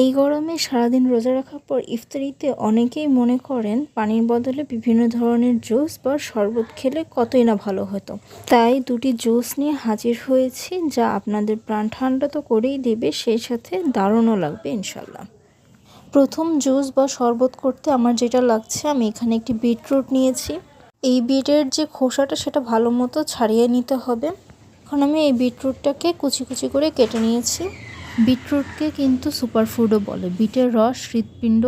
এই গরমে সারাদিন রোজা রাখার পর ইফতারিতে অনেকেই মনে করেন পানির বদলে বিভিন্ন ধরনের জুস বা শরবত খেলে কতই না ভালো হতো। তাই দুটি জুস নিয়ে হাজির হয়েছি, যা আপনাদের প্রাণ ঠান্ডা তো করেই দেবে, সেই সাথে দারুণও লাগবে ইনশাল্লাহ। প্রথম জুস বা শরবত করতে আমার যেটা লাগছে, আমি এখানে একটি বিটরুট নিয়েছি। এই বিটের যে খোসাটা সেটা ভালো মতো ছাড়িয়ে নিতে হবে। এখন আমি এই বিটরুটটাকে কুচি কুচি করে কেটে নিয়েছি। বিটরুটকে কিন্তু সুপারফুডও বলে। বিটের রস হৃৎপিণ্ড,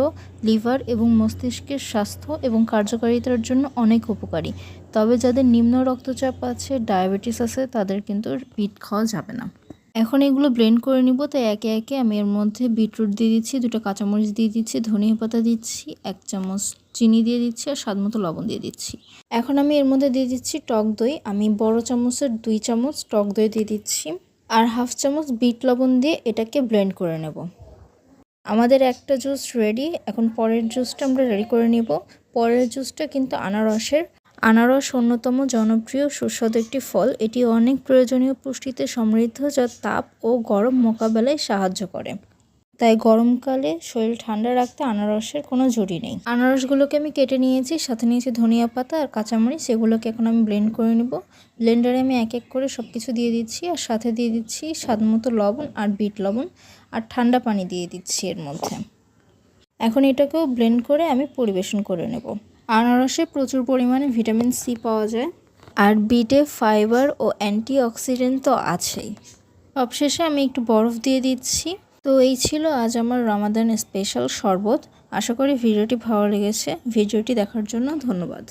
লিভার এবং মস্তিষ্কের স্বাস্থ্য এবং কার্যকারিতার জন্য অনেক উপকারী। তবে যাদের নিম্ন রক্তচাপ আছে, ডায়াবেটিস আছে, তাদের কিন্তু বিট খাওয়া যাবে না। এখন এগুলো ব্লেন্ড করে নিব। তাই একে একে আমি এর মধ্যে বিটরুট দিয়ে দিচ্ছি, 2টা কাঁচামরিচ দিয়ে দিচ্ছি, ধনিয়া পাতা দিচ্ছি, 1 চামচ চিনি দিয়ে দিচ্ছি আর স্বাদ মতো লবণ দিয়ে দিচ্ছি। এখন আমি এর মধ্যে দিয়ে দিচ্ছি টক দই। আমি বড় চামচের 2 চামচ টক দই দিয়ে দিচ্ছি আর 1/2 চামচ বিট লবণ দিয়ে এটাকে ব্লেন্ড করে নেব। আমাদের একটা জুস রেডি। এখন পরের জুসটা আমরা রেডি করে নিব। পরের জুসটা কিন্তু আনারসের। আনারস অন্যতম জনপ্রিয় সুস্বাদু একটি ফল। এটি অনেক প্রয়োজনীয় পুষ্টিতে সমৃদ্ধ, যা তাপ ও গরম মোকাবেলায় সাহায্য করে। তাই গরমকালে শরীর ঠান্ডা রাখতে আনারসের কোনো জুড়ি নেই। আনারসগুলোকে আমি কেটে নিয়েছি, সাথে নিয়েছি ধনিয়া পাতা আর কাঁচামরিচ। সেগুলোকে এখন আমি ব্লেন্ড করে নেব। ব্লেন্ডারে আমি এক এক করে সব কিছু দিয়ে দিচ্ছি আর সাথে দিয়ে দিচ্ছি স্বাদ মতো লবণ আর বিট লবণ আর ঠান্ডা পানি দিয়ে দিচ্ছি এর মধ্যে। এখন এটাকেও ব্লেন্ড করে আমি পরিবেশন করে নেব। আনারসে প্রচুর পরিমাণে ভিটামিন সি পাওয়া যায় আর বিটে ফাইবার ও অ্যান্টিঅক্সিডেন্ট তো আছেই। সবশেষে আমি একটু বরফ দিয়ে দিচ্ছি। তো এই ছিল আজ আমার রমাদান স্পেশাল শরবত। আশা করি ভিডিওটি ভালো লেগেছে। ভিডিওটি দেখার জন্য ধন্যবাদ।